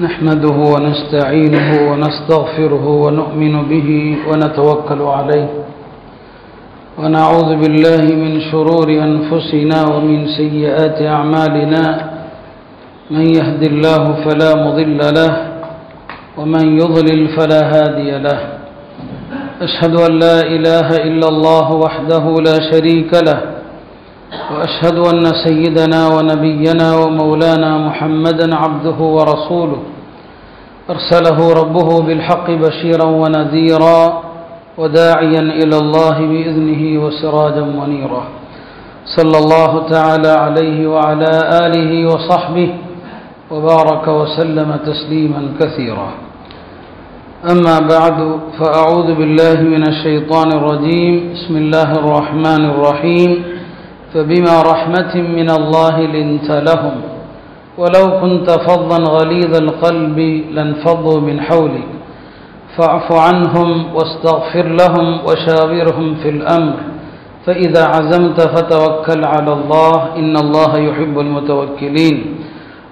نحمده ونستعينه ونستغفره ونؤمن به ونتوكل عليه ونعوذ بالله من شرور أنفسنا ومن سيئات أعمالنا من يهد الله فلا مضل له ومن يضلل فلا هادي له أشهد أن لا إله إلا الله وحده لا شريك له وأشهد أن سيدنا ونبينا ومولانا محمدا عبده ورسوله أرسله ربه بالحق بشيرا ونذيرا وداعيا إلى الله بإذنه وسراجا منيرا صلى الله تعالى عليه وعلى آله وصحبه وبارك وسلم تسليما كثيرا أما بعد فأعوذ بالله من الشيطان الرجيم بسم الله الرحمن الرحيم فبما رحمة من الله لنت لهم ولو كنت فظا غليظ القلب لانفضوا من حولك فاعف عنهم واستغفر لهم وشاورهم في الأمر فإذا عزمت فتوكل على الله إن الله يحب المتوكلين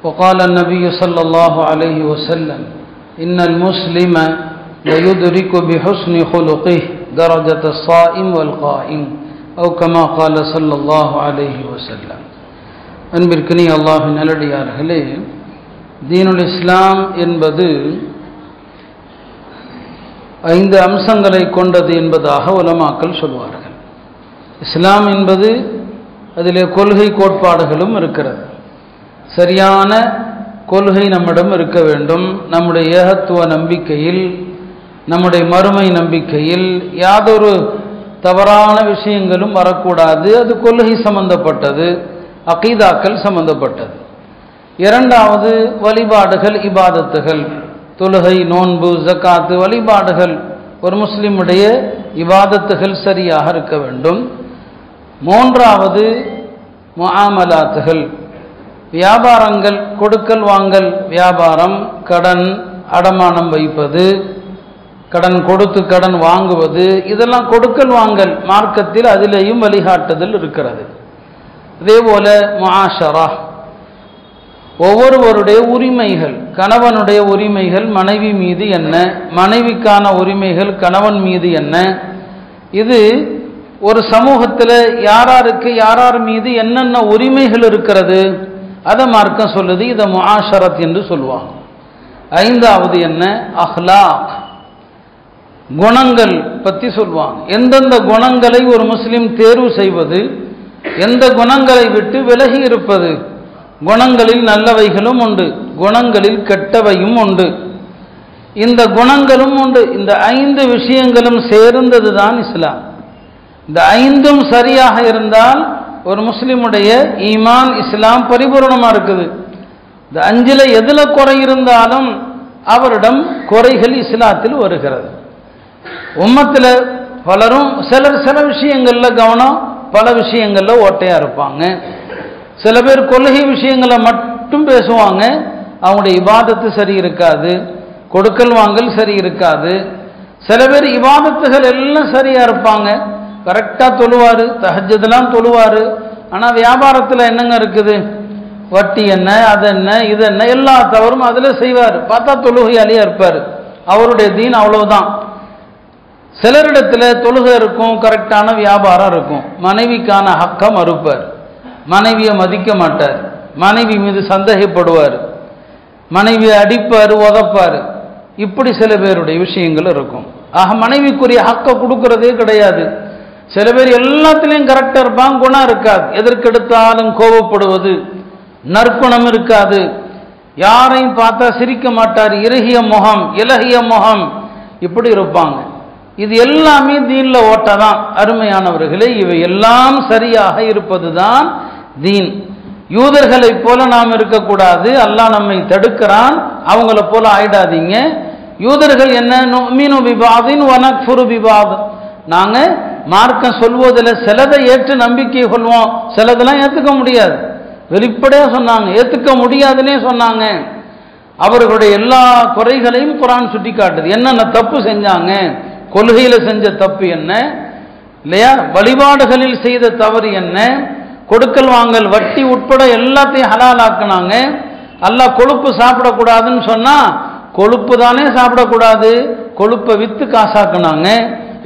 وقال النبي صلى الله عليه وسلم إن المسلم ليدرك بحسن خلقه درجة الصائم والقائم أو كما قال صلى الله عليه وسلم. அன்பிற்கினிய அல்லாஹ்வின் நல்லடியார்களே, தீனுல் இஸ்லாம் என்பது 5 அம்சங்களை கொண்டது என்பதாக உலமாக்கள் சொல்வார்கள். இஸ்லாம் என்பது அதிலே கொள்கை கோட்பாடுகளும் இருக்கிறது. சரியான கொள்கை நம்மிடம் இருக்க வேண்டும். நம்முடைய ஏகத்துவ நம்பிக்கையில், நம்முடைய மறுமை நம்பிக்கையில் யாதொரு தவறான விஷயங்களும் வரக்கூடாது. அது கொள்கை சம்பந்தப்பட்டது, அகீதாக்கள் சம்பந்தப்பட்டது. 2வது வழிபாடுகள், இபாதத்துகள், தொழுகை, நோன்பு, ஜக்காத்து, வழிபாடுகள், ஒரு முஸ்லிமுடைய இபாதத்துகள் சரியாக இருக்க வேண்டும். 3வது முஆமலாத்துகள், வியாபாரங்கள், கொடுக்கல் வாங்கல் வியாபாரம், கடன், அடமானம் வைப்பது, கடன் கொடுத்து கடன் வாங்குவது, இதெல்லாம் கொடுக்கல் வாங்கல் மார்க்கத்தில் அதிலேயும் வழிகாட்டுதல் இருக்கிறது. இதேபோல முஆஷரா, ஒவ்வொருவருடைய உரிமைகள், கணவனுடைய உரிமைகள் மனைவி மீது என்ன, மனைவிக்கான உரிமைகள் கணவன் மீது என்ன, இது ஒரு சமூகத்தில் யாராருக்கு யாரார் மீது என்னென்ன உரிமைகள் இருக்கிறது அதை மார்க்கம் சொல்லுது. இதை முஆஷரத் என்று சொல்லுவாங்க. 5வது என்ன, அஹ்லாக், குணங்கள் பற்றி சொல்லுவாங்க. எந்தெந்த குணங்களை ஒரு முஸ்லிம் தேர்வு செய்வது, எந்த குணங்களை விட்டு விலகி இருப்பது. குணங்களில் நல்லவைகளும் உண்டு, குணங்களில் கெட்டவையும் உண்டு. இந்த குணங்களும் உண்டு. இந்த 5 விஷயங்களும் சேர்ந்தது தான் இஸ்லாம். இந்த 5ம் சரியாக இருந்தால் ஒரு முஸ்லிமுடைய ஈமான், இஸ்லாம் பரிபூர்ணமாக இருக்குது. இந்த 5ல் எதில் குறை இருந்தாலும் அவரிடம் குறைகள் இஸ்லாத்தில் வருகிறது. உம்மத்தில் பலரும் சில விஷயங்களில் கவனம், பல விஷயங்களில் ஓட்டையாக இருப்பாங்க. சில பேர் கொள்கை விஷயங்களை மட்டும் பேசுவாங்க, அவங்களுடைய இபாதத்து சரி இருக்காது, கொடுக்கல் வாங்கல் சரி இருக்காது. சில பேர் இபாதத்துகள் எல்லாம் சரியாக இருப்பாங்க, கரெக்டாக தொழுவார், தஹஜ்ஜுதெல்லாம் தொழுவார். ஆனால் வியாபாரத்தில் என்னங்க இருக்குது, வட்டி என்ன, அது என்ன, இது என்ன, எல்லா தவறும் அதில் செய்வார். பார்த்தா தொழுகையாளியாக இருப்பார், அவருடைய தீன் அவ்வளவுதான். சிலரிடத்தில் தொழுகை இருக்கும், கரெக்டான வியாபாரம் இருக்கும், மனைவிக்கான ஹக்க மறுப்பார், மனைவியை மதிக்க மாட்டார், மனைவி மீது சந்தேகப்படுவார், மனைவியை அடிப்பார், உதப்பார். இப்படி சில பேருடைய விஷயங்கள் இருக்கும். ஆக மனைவிக்குரிய ஹக்க கொடுக்கறதே கிடையாது. சில பேர் எல்லாத்திலையும் கரெக்டாக இருப்பாங்க, குணம் இருக்காது, எதற்கெடுத்தாலும் கோபப்படுவது, நற்குணம் இருக்காது, யாரையும் பார்த்தா சிரிக்க மாட்டார், இறுகிய முகம், இலகிய முகம், இப்படி இருப்பாங்க. இது எல்லாமே தீன்ல ஓட்டதான். அருமையானவர்களே, இவை எல்லாம் சரியாக இருப்பது தான் தீன். யூதர்களை போல நாம் இருக்கக்கூடாது, அல்லாஹ் நம்மை தடுக்கிறான். அவங்கள போல ஆயிடாதீங்க. யூதர்கள் என்ன, நுமினு பிபாதின் வனக்ஃபுரு பிபாத், நாங்க மார்க்கம் சொல்வதில் சிலதை ஏற்று நம்பிக்கை கொள்வோம், சிலதெல்லாம் ஏற்றுக்க முடியாது. வெளிப்படையாக சொன்னாங்க, ஏற்றுக்க முடியாதுன்னே சொன்னாங்க. அவர்களுடைய எல்லா குறைகளையும் குர்ஆன் சுட்டி காட்டுது. என்னென்ன தப்பு செஞ்சாங்க, கொள்கையில் செஞ்ச தப்பு என்ன இல்லையா, வழிபாடுகளில் செய்த தவறு என்ன, கொடுக்கல் வாங்கல், வட்டி உட்பட எல்லாத்தையும் ஹலாலாக்குனாங்க. அல்லாஹ் கொழுப்பு சாப்பிடக்கூடாதுன்னு சொன்னா கொழுப்பு தானே சாப்பிடக்கூடாது, கொழுப்பை வித்து காசாக்குனாங்க.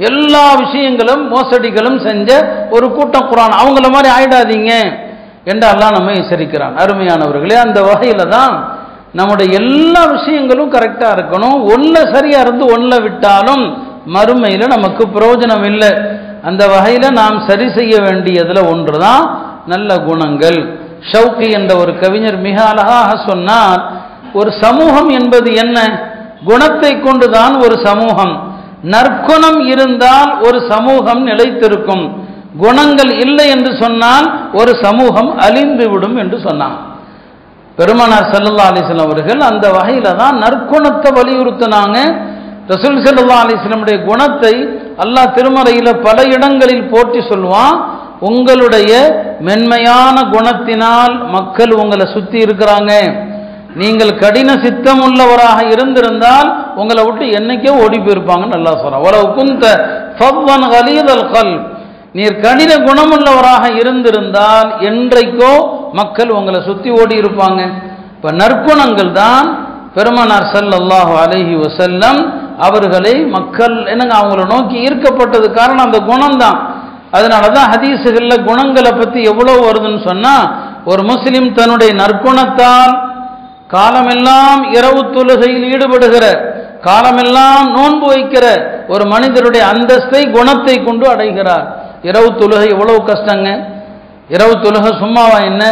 எல்லா விஷயங்களும் மோசடிகளும் செஞ்ச ஒரு கூட்டம் குர்ஆன். அவங்கள மாதிரி ஆயிடாதீங்க என்று அல்லாஹ் நம்மை எச்சரிக்கிறான். அருமையானவர்களே, அந்த வகையில தான் நம்முடைய எல்லா விஷயங்களும் கரெக்டா இருக்கணும். ஒன்ல சரியா இருந்து ஒன்ல விட்டாலும் மறுமையில நமக்கு பிரயோஜனம் இல்லை. அந்த வகையில நாம் சரி செய்ய வேண்டியதுல ஒன்றுதான் நல்ல குணங்கள். ஷவுகி என்ற ஒரு கவிஞர் மிக அழகாக சொன்னார், ஒரு சமூகம் என்பது என்ன? குணத்தை கொண்டுதான் ஒரு சமூகம். நற்குணம் இருந்தால் ஒரு சமூகம் நிலைத்திருக்கும், குணங்கள் இல்லை என்று சொன்னால் ஒரு சமூகம் அழிந்து விடும் என்று சொன்னார் பெருமானார் ஸல்லல்லாஹு அலைஹி வஸல்லம் அவர்கள். அந்த வகையில தான் நற்குணத்தை வலியுறுத்தினாங்க. ரசூல் ஸல்லல்லாஹு அலைஹி வஸல்லமுடைய குணத்தை அல்லாஹ் திருமறையில பல இடங்களில் போற்றி சொல்வான். உங்களுடைய மென்மையான குணத்தினால் மக்கள் உங்களை சுத்தி இருக்கிறாங்க. நீங்கள் கடின சித்தம் உள்ளவராக இருந்திருந்தால் உங்களை விட்டு என்னைக்கோ ஓடி போயிருப்பாங்கன்னு அல்லாஹ் சொல்றான். வலவ் குன்த ஃபவ்வன் கலீதல் கல்ப், நீர் கடின குணமுள்ளவராக இருந்திருந்தால் என்றைக்கோ மக்கள் உங்களை சுத்தி ஓடி இருப்பாங்க. இப்ப நற்குணங்கள் தான் பெருமானார் ஸல்லல்லாஹு அலைஹி வஸல்லம் அவர்களை மக்கள் என்னங்க அவங்கள நோக்கி ஈர்க்கப்பட்டது காரணம் அந்த குணம் தான். அதனாலதான் ஹதீஸுகள்ல குணங்களை பத்தி எவ்வளவு வருதுன்னு சொன்னா, ஒரு முஸ்லிம் தன்னுடைய நற்குணத்தால் காலமெல்லாம் இரவு தொழுகையில் ஈடுபடுகிற, காலமெல்லாம் நோன்பு வைக்கிற ஒரு மனிதருடைய அந்தஸ்தை குணத்தை கொண்டு அடைகிறார். இரவு தொழுகை எவ்வளவு கஷ்டங்க. இரவு தொழுகை சும்மாவா என்ன?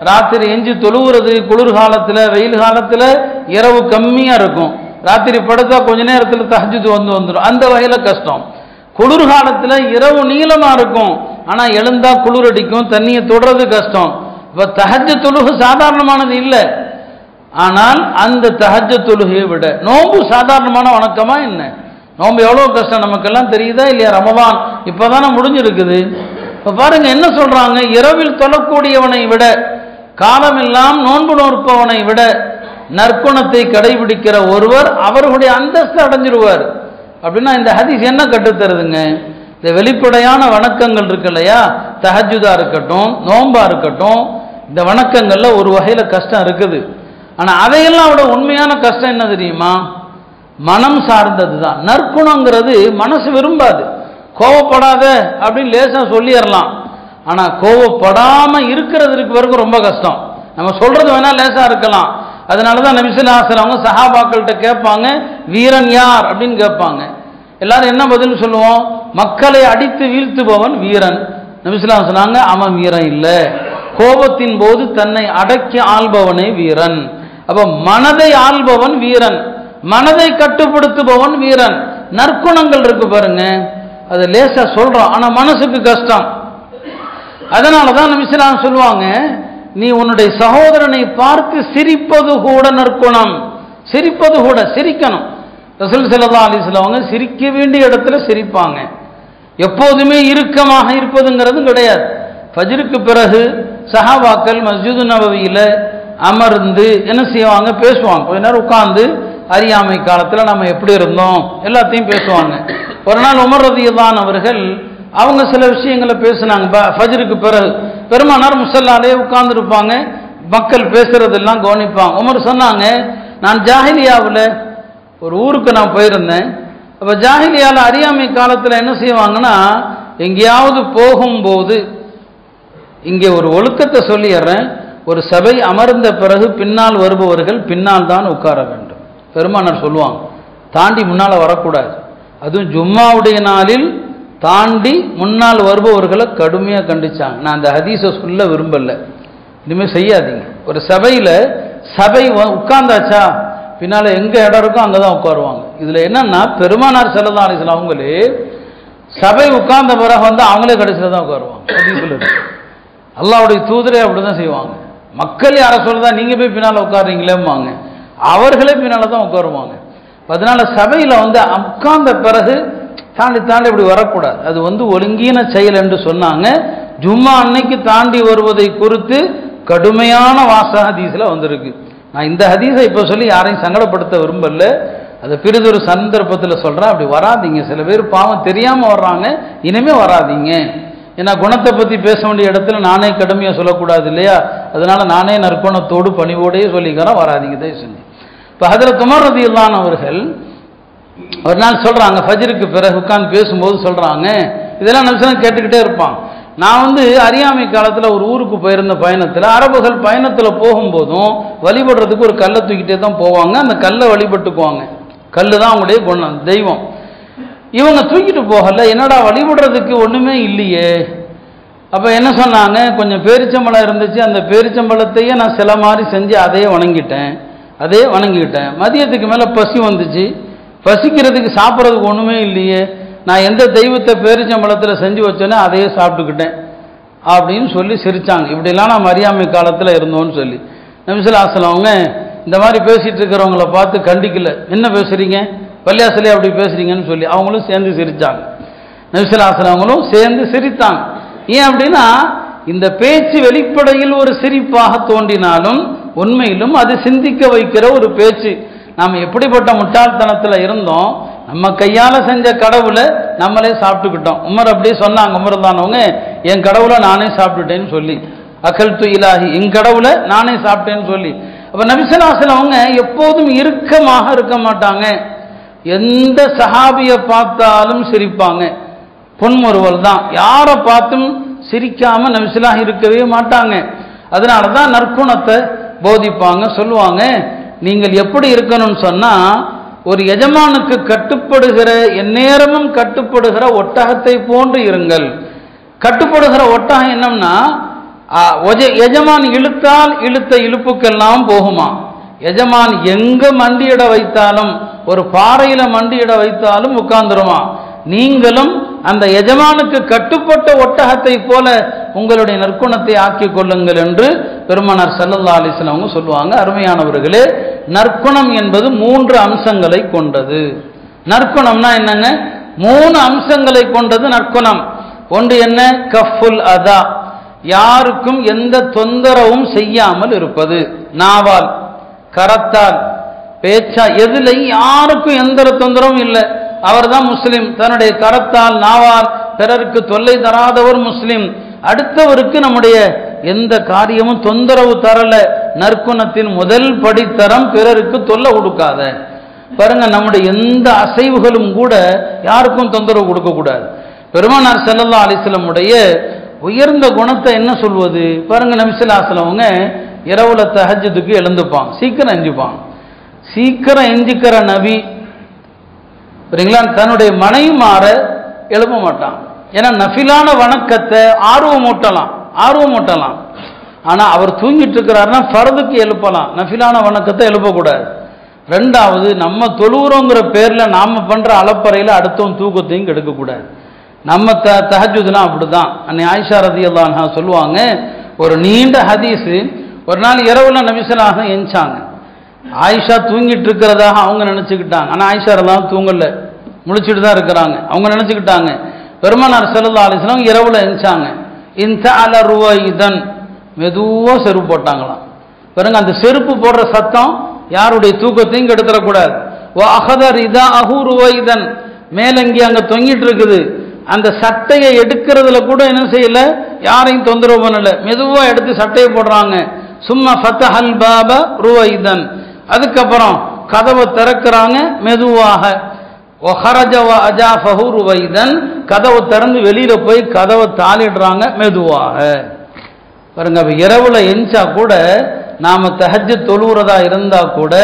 ராத்திரி எஞ்சி தொழுகிறது குளிர்காலத்தில், வெயில் காலத்தில் இரவு கம்மியா இருக்கும். ராத்திரி படுத்தா கொஞ்ச நேரத்தில் தஹஜ்ஜுத் வந்துடும். அந்த வகையில கஷ்டம். குளிர்காலத்தில் இரவு நீளமா இருக்கும், ஆனா எழுந்தா குளிர் அடிக்கும், தண்ணியை தொடுறது கஷ்டம். இப்ப தஹஜ்ஜுத் தொழுகை சாதாரணமானது இல்லை. ஆனால் அந்த தஹஜ்ஜுத் தொழுகையை விட நோன்பு சாதாரணமான வணக்கமா என்ன? நோன்பு எவ்வளவு கஷ்டம் நமக்கெல்லாம் தெரியுதா இல்லையா? ரமலான் இப்பதானே முடிஞ்சிருக்குது. இப்ப பாருங்க என்ன சொல்றாங்க, இரவில் தொழக்கூடியவனை விட, காலமெல்லாம் நோன்பு நோற்பவனை விட நற்குணத்தை கடைபிடிக்கிற ஒருவர் அவர்களுடைய அந்தஸ்து அடைஞ்சிருவார். அப்படின்னா இந்த ஹதீஸ் என்ன கட்டுத்தருதுங்க? இந்த வெளிப்படையான வணக்கங்கள் இருக்கு இல்லையா, தஹஜ்ஜுதா இருக்கட்டும், நோன்பா இருக்கட்டும், இந்த வணக்கங்கள்ல ஒரு வகையில கஷ்டம் இருக்குது. ஆனா அதையெல்லாம் விட உண்மையான கஷ்டம் என்ன தெரியுமா? மனம் சார்ந்தது தான். நற்குணங்கிறது மனசு விரும்பாது. கோவப்படாத அப்படின்னு லேசா சொல்லிடலாம், ஆனா கோவப்படாம இருக்கிறதுக்கு வரைக்கும் ரொம்ப கஷ்டம். நம்ம சொல்றது வேணா லேசா இருக்கலாம். அதனாலதான் நபி ஸல்லல்லாஹு அலைஹி வஸல்லம் சஹாபாக்கள்கிட்ட கேட்பாங்க, வீரன் யார் அப்படின்னு கேட்பாங்க. எல்லாரும் என்ன பதில் சொல்லுவோம்? மக்களை அடித்து வீழ்த்துபவன் வீரன். நபி ஸல்லல்லாஹு அலைஹி வஸல்லம் சொன்னாங்க, அவன் வீரன் இல்ல, கோபத்தின் போது தன்னை அடக்கி ஆள்பவனே வீரன். அப்ப மனதை ஆள்பவன் வீரன், மனதை கட்டுப்படுத்துபவன் வீரன். நற்குணங்கள் இருக்கு பாருங்க, அது லேசா சொல்றோம், ஆனா மனசுக்கு கஷ்டம். அதனாலதான் நபி ஸல்லல்லாஹு அலைஹி வஸல்லம் சொல்லுவாங்க, நீ உன்னுடைய சகோதரனை பார்த்து சிரிப்பது கூட நற்குணம். சிரிப்பது கூட, சிரிக்கணும். ரசூல் ஸல்லல்லாஹு அலைஹி வஸல்லம் அவங்க சிரிக்க வேண்டிய இடத்துல சிரிப்பாங்க. எப்போதுமே இறுக்கமாக இருப்பதுங்கிறது கிடையாது. ஃபஜ்ருக்கு பிறகு சஹாபாக்கள் மஸ்ஜிது நபவியில அமர்ந்து என்ன செய்வாங்க? பேசுவாங்க. கொஞ்ச நேரம் உட்கார்ந்து அறியாமை காலத்தில் நம்ம எப்படி இருந்தோம் எல்லாத்தையும் பேசுவாங்க. ஒரு நாள் உமர் ரலியல்லாஹு அவர்கள் அவங்க சில விஷயங்களை பேசினாங்க. ஃபஜ்ருக்கு பிறகு பெருமானார் முஸல்லாலே உட்கார்ந்துருப்பாங்க, மக்கள் பேசுறதெல்லாம் கவனிப்பாங்க. உமர் சொன்னாங்க, நான் ஜாஹிலியாவில் ஒரு ஊருக்கு நான் போயிருந்தேன். அப்போ ஜாஹிலியாவில் அறியாமை காலத்தில் என்ன செய்வாங்கன்னா, எங்கேயாவது போகும்போது, இங்கே ஒரு ஒழுக்கத்தை சொல்லிடுறேன், ஒரு சபை அமர்ந்த பிறகு பின்னால் வருபவர்கள் பின்னால் தான் உட்கார வேண்டும். பெருமானார் சொல்லுவாங்க, தாண்டி முன்னால் வரக்கூடாது. அதுவும் ஜும்மாவுடைய நாளில் தாண்டி முன்னால் வருபவர்களை கடுமையாக கண்டிச்சாங்க. நான் அந்த ஹதீஸை சொல்ல விரும்பல, இனிமேல் செய்யாதீங்க. ஒரு சபையில் சபை உட்கார்ந்தாச்சா பின்னால் எங்கே இடம் இருக்கோ அங்கே தான் உட்காருவாங்க. இதில் என்னன்னா, பெருமானார் ஸல்லல்லாஹு அலைஹி வஸல்லம் அவங்களே சபை உட்கார்ந்த பிறகு வந்து அவங்களே கடைசியில் தான் உட்காருவாங்க. அல்லாஹ்வுடைய தூதரே அப்படிதான் செய்வாங்க. மக்கள் யாரை சொல்றதா, நீங்க போய் பின்னால் உட்காருறீங்களேம்பாங்க, அவர்களே பின்னால் தான் உட்காருவாங்க. அதனால சபையில் வந்து உட்கார்ந்த பிறகு தாண்டி தாண்டி இப்படி வரக்கூடாது. அது வந்து ஒழுங்கீன செயல் என்று சொன்னாங்க. ஜும்மா அன்னைக்கு தாண்டி வருவதை குறித்து கடுமையான வாசக ஹதீஸில் வந்திருக்கு. நான் இந்த ஹதீஸை இப்போ சொல்லி யாரையும் சங்கடப்படுத்த விரும்பல, அதை பிறிதொரு சந்தர்ப்பத்தில் சொல்கிறேன். அப்படி வராதிங்க. சில பேர் பாவம் தெரியாமல் வர்றாங்க, இனிமேல் வராதிங்க. ஏன்னா குணத்தை பற்றி பேச வேண்டிய இடத்துல நானே கடுமையாக சொல்லக்கூடாது இல்லையா? அதனால நானே நற்குணத்தோடு பணிவோடையே சொல்லிக்கிறேன், வராதிங்க தயவு செஞ்சு. இப்போ ஹஜ்ரத் உமர் ரலியல்லாஹு அன்ஹு அவர்கள் ஒரு நாள் சொல்கிறாங்க, ஃபஜ்ருக்கு பிறகு உட்கார்ந்து பேசும்போது சொல்கிறாங்க, இதெல்லாம் நிமிஷம் கேட்டுக்கிட்டே இருப்பான். நான் அறியாமை காலத்தில் ஒரு ஊருக்கு போயிருந்த பயணத்தில், அரபுகள் பயணத்தில் போகும்போதும் வழிபடுறதுக்கு ஒரு கல்லை தூக்கிட்டே தான் போவாங்க. அந்த கல்லை வழிபட்டுக்குவாங்க. கல் தான் அவங்களுடைய குணம், தெய்வம். இவங்க தூக்கிட்டு போகல, என்னடா வழிபடுறதுக்கு ஒன்றுமே இல்லையே. அப்போ என்ன சொன்னாங்க, கொஞ்சம் பேரிச்சம்பழம் இருந்துச்சு, அந்த பேரிச்சம்பழத்தையே நான் சில மாதிரி செஞ்சு அதையே வணங்கிக்கிட்டேன். மதியத்துக்கு மேலே பசி வந்துச்சு, பசிக்கிறதுக்கு சாப்பிட்றதுக்கு ஒன்றுமே இல்லையே, நான் எந்த தெய்வத்தை பேரிச்சம்பழத்தில் செஞ்சு வச்சேனோ அதையே சாப்பிட்டுக்கிட்டேன் அப்படின்னு சொல்லி சிரித்தாங்க. இப்படிலாம் நான் அறியாமை காலத்தில் இருந்தோன்னு சொல்லி நபி ஸல்லல்லாஹு அலைஹி வஸல்லம் அவங்க இந்த மாதிரி பேசிகிட்டு இருக்கிறவங்கள பார்த்து கண்டிக்கல. என்ன பேசுகிறீங்க, பள்ளியாசலே அப்படி பேசுகிறீங்கன்னு சொல்லி அவங்களும் சேர்ந்து சிரித்தாங்க. நபி ஸல்லல்லாஹு அலைஹி வஸல்லம் அவங்களும் சேர்ந்து சிரித்தாங்க. ஏன் அப்படின்னா, இந்த பேச்சு வெளிப்படையில் ஒரு சிரிப்பாக தோன்றினாலும் உண்மையிலும் அது சிந்திக்க வைக்கிற ஒரு பேச்சு. நாம் எப்படிப்பட்ட முட்டாள்தனத்தில் இருந்தோம், நம்ம கையால் செஞ்ச கடவுளை நம்மளே சாப்பிட்டுக்கிட்டோம். உமர் அப்படியே சொன்னாங்க, உமர் தானவங்க, என் கடவுளை நானே சாப்பிட்டுட்டேன்னு சொல்லி, அகல் து இலாஹி, என் கடவுளை நானே சாப்பிட்டேன்னு சொல்லி. அப்போ நபி ஸல்லல்லாஹு அலைஹி வஸல்லம் அவங்க எப்போதும் இறுக்கமாக இருக்க மாட்டாங்க. எந்த சஹாபியை பார்த்தாலும் சிரிப்பாங்க. பொன்முறுவல் தான், யாரை பார்த்தும் சிரிக்காம நபி ஸல்லல்லாஹு இருக்கவே மாட்டாங்க. அதனால தான் நற்குணத்தை போதிப்பாங்க. சொல்லுவாங்க, நீங்கள் எப்படி இருக்கணும்னு சொன்னா, ஒரு எஜமானுக்கு கட்டுப்படுகிற, எந்நேரமும் கட்டுப்படுகிற ஒட்டகத்தை போன்று இருங்கள். கட்டுப்படுகிற ஒட்டகம் என்னம்னா, எஜமான் இழுத்தால் இழுத்த இழுப்புக்கெல்லாம் போகுமா. எஜமான் எங்க மண்டியிட வைத்தாலும், ஒரு பாறையில மண்டியிட வைத்தாலும் உட்கார்ந்துருமா. நீங்களும் அந்த எஜமானுக்கு கட்டுப்பட்ட ஒட்டகத்தை போல உங்களுடைய நற்குணத்தை ஆக்கிக் கொள்ளுங்கள் என்று பெருமானார் ஸல்லல்லாஹு அலைஹி வஸல்லம் அவங்க சொல்லுவாங்க. அருமையானவர்களே, நற்குணம் என்பது 3 அம்சங்களை கொண்டது. நற்குணம்னா என்னங்க, 3 அம்சங்களை கொண்டது நற்குணம். ஒன்று என்ன, கஃபுல் அதா, யாருக்கும் எந்த தொந்தரவும் செய்யாமல் இருப்பது. நாவால், கரத்தால், பேச்சா, எதுல யாருக்கும் எந்த தொந்தரவும் இல்லை, அவர் தான் முஸ்லிம். தன்னுடைய கரத்தால், நாவால் பிறருக்கு தொல்லை தராதவர் முஸ்லிம். அடுத்தவருக்கு நம்முடைய எந்த காரியமும் தொந்தரவு தரல. நற்குணத்தின் முதல் படித்தரம் பிறருக்கு தொல்லை கொடுக்காத. பாருங்க, நம்முடைய எந்த அசைவுகளும் கூட யாருக்கும் தொந்தரவு கொடுக்க கூடாது. பெருமானார் ஸல்லல்லாஹு அலைஹி வஸல்லம் உடைய உயர்ந்த குணத்தை என்ன சொல்வது பாருங்க. நபி ஸல்லல்லாஹு அலைஹி வஸல்லம் அவங்க இரவுல தஹஜ்ஜுதுக்கு எழுந்துப்பாங்க, சீக்கிரம் எஞ்சிப்பாங்க. சீக்கிரம் எஞ்சிக்கிற நபி சரிங்களா, தன்னுடைய மனைவிமார எழுப்ப மாட்டான். ஏன்னா நஃபிலான வணக்கத்தை ஆர்வமூட்டலாம். ஆனா அவர் தூங்கிட்டு இருக்கிறாருன்னா ஃபர்துக்கு எழுப்பலாம், நஃபிலான வணக்கத்தை எழுப்பக்கூடாது. ரெண்டாவது, நம்ம தொழுகிறோங்கிற பேர்ல நாம பண்ற அலப்பறையில அடுத்தவன் தூக்கத்தையும் கெடுக்கக்கூடாது. நம்ம தஹஜ்ஜுதுனா அப்படிதான். அன்னை ஆயிஷா ரலியல்லாஹு அன்ஹா சொல்லுவாங்க, ஒரு நீண்ட ஹதீஸ், ஒரு நாள் இரவுல நபி ஸல்லல்லாஹு அலைஹி வஸல்லம் எஞ்சாங்க. ஆயிஷா தூங்கிட்டு இருக்கிறதாக அவங்க நினைச்சுக்கிட்டாங்க. ஆனா ஆயிஷா ரலியல்லாஹு தூங்கல, முழிச்சுட்டு தான் இருக்கிறாங்க. அவங்க நினைச்சுக்கிட்டாங்க. பெருமானார் ஸல்லல்லாஹு அலைஹி வஸல்லம் இரவுல எஞ்சாங்க. இன்தஅல ருவைதன், மெதுவா செருப்பு போட்டாங்களாம். பாருங்க, அந்த செருப்பு போடுற சத்தம் யாருடைய தூக்கத்தையும் கெடுத்துடக்கூடாது. வஅஹத ரிதாஅஹு ருவைதன், மேலங்கி அங்க தொங்கிட்டு இருக்குது, அந்த சட்டையை எடுக்கிறதுல கூட என்ன செய்யல, யாரையும் தொந்தரவு பண்ணல, மெதுவா எடுத்து சட்டையை போடுறாங்க. சும்மா ஃபதஹல் பாப ருவைதன், அதுக்கப்புறம் கதவை திறக்கிறாங்க மெதுவாக. வஹரஜ வஅஜாஃபஹு ருவைதன், கதவை திறந்து வெளியில போய் கதவை தாளிடுறாங்க மெதுவாக. பாருங்க, இரவுல எஞ்சா கூட, நாம தஹஜ்ஜுத் தொழுகிறதா இருந்தா கூட,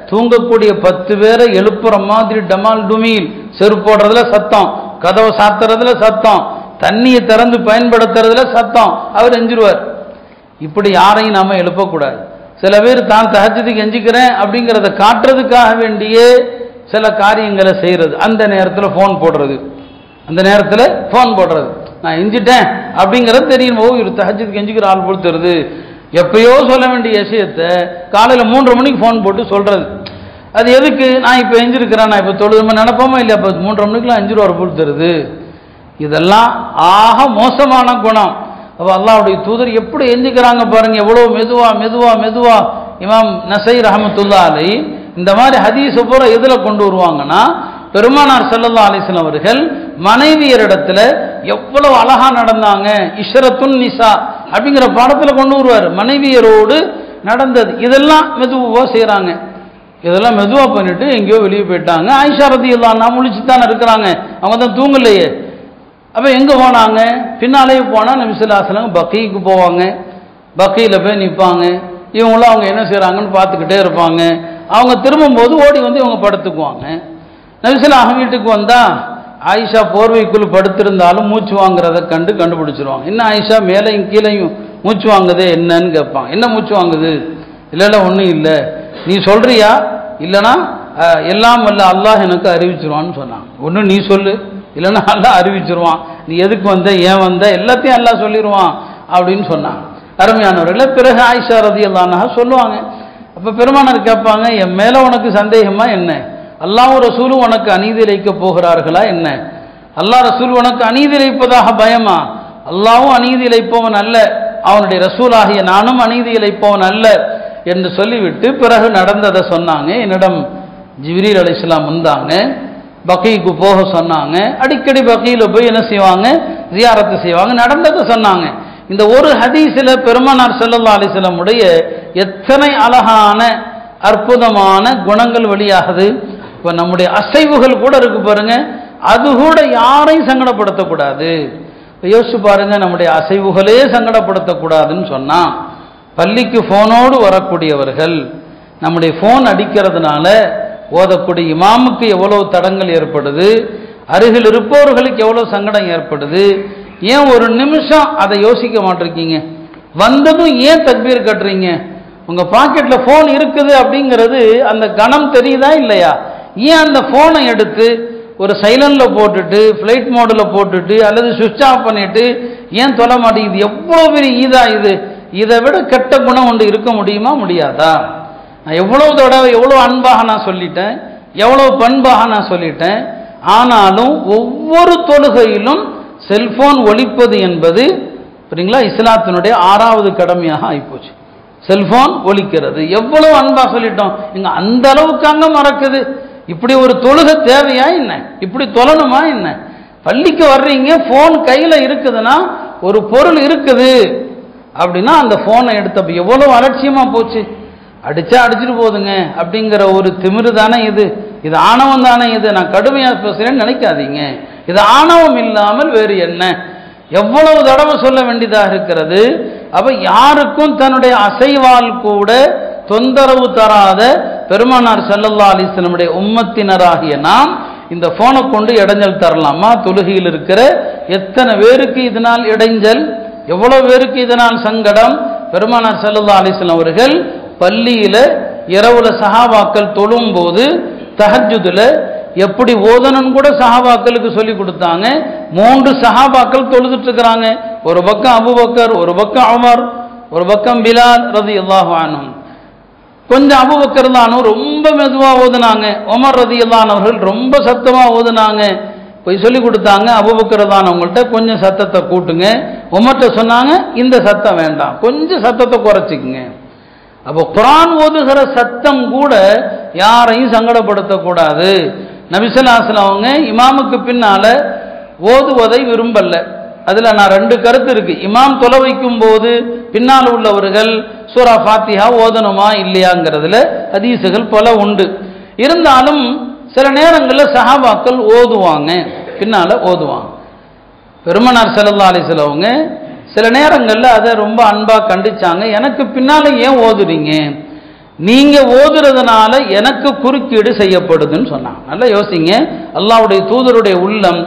தூங்கக்கூடிய 10 பேரை எழுப்புற மாதிரி டமால் டுமீல், செருப்பு போடுறதுல சத்தம், கதவை சாத்துறதுல சத்தம், தண்ணியை திறந்து பயன்படுத்துறதுல சத்தம், அவர் எஞ்சிருவார். இப்படி யாரையும் நாம எழுப்பக்கூடாது. சில பேர் தான் தஹஜ்ஜுதுக்கு எஞ்சிக்கிறேன் அப்படிங்கிறத காட்டுறதுக்காக வேண்டியே சில காரியங்களை செய்யறது. அந்த நேரத்தில் ஃபோன் போடுறது, நான் எஞ்சிட்டேன் அப்படிங்கிறது தெரியும். இவர் தஹஜ்ஜுதுக்கு எஞ்சிக்கிற ஆள் பொறுத்துறது. எப்பயோ சொல்ல வேண்டிய விஷயத்தை காலையில் 3:30 மணிக்கு ஃபோன் போட்டு சொல்றது. அது எதுக்கு, நான் இப்போ எஞ்சிருக்கிறேன், நான் இப்போ தொழுது நினைப்போமா இல்லையா, அப்போ 3:30 மணிக்கெலாம் எஞ்சிருவார் பொறுத்துறது. இதெல்லாம் ஆக மோசமான குணம். அப்போ அல்லாஹ்வுடைய தூதர் எப்படி எஞ்சிக்கிறாங்க பாருங்க, எவ்வளோ மெதுவா. இமாம் நஸை ரஹ்மத்துல்லாஹி அலைஹி இந்த மாதிரி ஹதீஸ் பூரா எதில் கொண்டு வருவாங்கன்னா, பெருமானார் ஸல்லல்லாஹு அலைஹி வஸல்லம் அவர்கள் மனைவியரிடத்துல எவ்வளவு அழகா நடந்தாங்க. இஷ்ரத்துன் நிசா அப்படிங்கிற பாடத்தில் கொண்டு வருவார். மனைவியரோடு நடந்தது இதெல்லாம் மெதுவாக செய்கிறாங்க. இதெல்லாம் மெதுவாக பண்ணிட்டு எங்கேயோ வெளியே போயிட்டாங்க. ஆயிஷா ரலியல்லாஹு அன்ஹா முழிச்சுத்தானே இருக்கிறாங்க, அவங்க தான் தூங்கலையே. அப்போ எங்கே போனாங்க? பின்னாலேயே போனால் நபி ஸல்லல்லாஹு அலைஹி வஸல்லம் பக்கீக்கு போவாங்க. பக்கீல போய் நிற்பாங்க. இவங்களும் அவங்க என்ன செய்கிறாங்கன்னு பார்த்துக்கிட்டே இருப்பாங்க. அவங்க திரும்பும்போது ஓடி வந்து இவங்க படுத்துக்குவாங்க. நபி ஸல்லல்லாஹு அலைஹி வீட்டுக்கு வந்தால் ஆயிஷா போர்வைக்குள் படுத்திருந்தாலும் மூச்சு வாங்குறத கண்டுபிடிச்சிருவாங்க. என்ன ஆயிஷா மேலையும் கீழையும் மூச்சு வாங்குதே என்னன்னு கேட்பாங்க. என்ன மூச்சு வாங்குது? இல்லை ஒன்றும் இல்லை, நீ சொல்றியா? இல்லைனா எல்லாம் வல்ல அல்லாஹ் எனக்கு அறிவிச்சிருவான்னு சொன்னாங்க. ஒன்று நீ சொல்லு, இல்லைன்னா அல்லாஹ் அறிவிச்சிருவான். நீ எதுக்கு வந்த, ஏன் வந்த, எல்லாத்தையும் அல்லாஹ் சொல்லிடுவான் அப்படின்னு சொன்னாங்க. அருமையானவர்களே, பிறகு ஆயிஷா ரலியல்லாஹு அன்ஹா சொல்லுவாங்க. அப்போ பெருமானார் கேட்பாங்க, என் மேலே உனக்கு சந்தேகமா என்ன? அல்லாஹ் ரசூலும் உனக்கு அநீதி இழைக்க போகிறார்களா என்ன? அல்லாஹ் ரசூல் உனக்கு அநீதி இழைப்பதாக பயமா? அல்லாஹ்வும் அநீதி இழைப்பவன் அல்ல, அவனுடைய ரசூலாகிய நானும் அநீதி இழைப்பவன் அல்ல என்று சொல்லிவிட்டு பிறகு நடந்ததை சொன்னாங்க. என்னிடம் ஜிப்ரீல் அலைஹிஸ்ஸலாம் வந்தாங்க, பக்கீக்கு போக சொன்னாங்க. அடிக்கடி பக்கீல போய் என்ன செய்வாங்க? ஜியாரத்து செய்வாங்க. நடந்ததை சொன்னாங்க. இந்த ஒரு ஹதீஸில் பெருமானார் ஸல்லல்லாஹு அலைஹி வஸல்லம் உடைய எத்தனை அழகான அற்புதமான குணங்கள் வெளியாகுது. இப்போ நம்முடைய அசைவுகள் கூட இருக்கு பாருங்க, அது கூட யாரையும் சங்கடப்படுத்தக்கூடாது. யோசிச்சு பாருங்க, நம்முடைய அசைவுகளே சங்கடப்படுத்தக்கூடாதுன்னு சொன்னா, பள்ளிக்கு ஃபோனோடு வரக்கூடியவர்கள் நம்முடைய ஃபோன் அடிக்கிறதுனால ஓதக்கூடிய இமாமுக்கு எவ்வளவு தடங்கள் ஏற்படுது, அருகில் இருப்பவர்களுக்கு எவ்வளவு சங்கடம் ஏற்படுது. ஏன் ஒரு நிமிஷம் அதை யோசிக்க மாட்டிருக்கீங்க? வந்ததும் ஏன் தக்பீர் கட்டுறீங்க? உங்க பாக்கெட்ல ஃபோன் இருக்குது அப்படிங்கிறது அந்த கணம் தெரியுதா இல்லையா? ஏன் அந்த ஃபோனை எடுத்து ஒரு சைலண்ட்ல போட்டுட்டு ஃப்ளைட் மோடில் போட்டுட்டு அல்லது சுவிட்ச் ஆஃப் பண்ணிட்டு ஏன் தொலை மாட்டேங்குது? எவ்வளோ பெரிய ஈதா இது! இதை விட கெட்ட குணம் ஒன்று இருக்க முடியுமா? முடியாதா? நான் எவ்வளவு தடவை எவ்வளோ அன்பாக நான் சொல்லிட்டேன், எவ்வளோ பண்பாக நான் சொல்லிட்டேன். ஆனாலும் ஒவ்வொரு தொழுகையிலும் செல்போன் ஒலிப்பது என்பது சரிங்களா இஸ்லாத்தினுடைய 6வது கடமையாக ஆகிப்போச்சு. செல்போன் ஒலிக்கிறது எவ்வளவு அன்பா சொல்லிட்டோம். இங்க அந்த அளவுக்கு அங்க மறக்குது. இப்படி ஒரு தொழுகை தேவையா என்ன? இப்படி தொழணுமா என்ன? பள்ளிக்கு வர்றீங்க, போன் கையில இருக்குதுன்னா, ஒரு பொருள் இருக்குது அப்படின்னா அந்த போனை எடுத்த எவ்வளவு அலட்சியமா போச்சு. அடிச்சா அடிச்சுட்டு போதுங்க அப்படிங்கிற ஒரு திமிரு தானே இது. இது ஆணவம் தானே இது. நான் கடுமையா பேசுறேன்னு நினைக்காதீங்க. இது ஆணவம் இல்லாமல் வேறு என்ன? எவ்வளவு தடவை சொல்ல வேண்டியதாக இருக்கிறது. அப்ப யாருக்கும் தன்னுடைய அசைவால் கூட தொந்தரவு தராத பெருமானார் ஸல்லல்லாஹு அலைஹி வஸல்லமுடைய உம்மத்தினராகிய நாம் இந்த போனை கொண்டு இடைஞ்சல் தரலாமா? தொழுகையில் இருக்கிற எத்தனை பேருக்கு இதனால் இடைஞ்சல், எவ்வளவு பேருக்கு இதனால் சங்கடம். பெருமானார் ஸல்லல்லாஹு அலைஹி வஸல்லம் அவர்கள் பள்ளியில இரவுல சஹாபாக்கள் தொழும் போது தஹஜ்ஜுதுல எப்படி ஓதனன்னு கூட சஹாபாக்களுக்கு சொல்லி கொடுத்தாங்க. 3 சஹாபாக்கள் தொழுதுட்டு இருக்கிறாங்க. ஒரு பக்கம் அபூபக்கர், ஒரு பக்கம் உமர், ஒரு பக்கம் பிலால் ரலியல்லாஹு அன்ஹு. கொஞ்சம் அபூபக்கர் தான் ரொம்ப மெதுவா ஓதுனாங்க, உமர் ரலியல்லாஹு அன்ஹு அவர்கள் ரொம்ப சத்தமா ஓதுனாங்க. போய் சொல்லி கொடுத்தாங்க, அபூபக்கர் தான் அவங்கள்ட்ட கொஞ்சம் சத்தத்தை கூட்டுங்க. உமர்ட்ட சொன்னாங்க, இந்த சத்தம் வேண்டாம், கொஞ்சம் சத்தத்தை குறைச்சிக்குங்க. அப்போ குர்ஆன் ஓதுகிற சத்தம் கூட யாரையும் சங்கடப்படுத்தக்கூடாது. நபி ஸல்லல்லாஹு அலைஹி வஸல்லம் அவங்க இமாமுக்கு பின்னால ஓதுவதை விரும்பல. அதுல நான் 2 கருத்து இருக்கு. இமாம் தொலை வைக்கும் போது பின்னால் உள்ளவர்கள் சூரா ஃபாத்திஹா ஓதணுமா இல்லையாங்கிறதுல ஹதீஸுகள் பல உண்டு. இருந்தாலும் சில நேரங்களில் சஹாபாக்கள் ஓதுவாங்க, பின்னால ஓதுவாங்க. பெருமானார் ஸல்லல்லாஹு அலைஹி வஸல்லம் அவங்க சில நேரங்களில் அதை ரொம்ப அன்பா கண்டிச்சாங்க. எனக்கு பின்னால ஏன் ஓதுறீங்க? நீங்க ஓதுறதுனால எனக்கு குறுக்கீடு செய்யப்படுதுன்னு சொன்னாங்க. நல்லா யோசிங்க, அல்லாஹ்வுடைய தூதருடைய உள்ளம்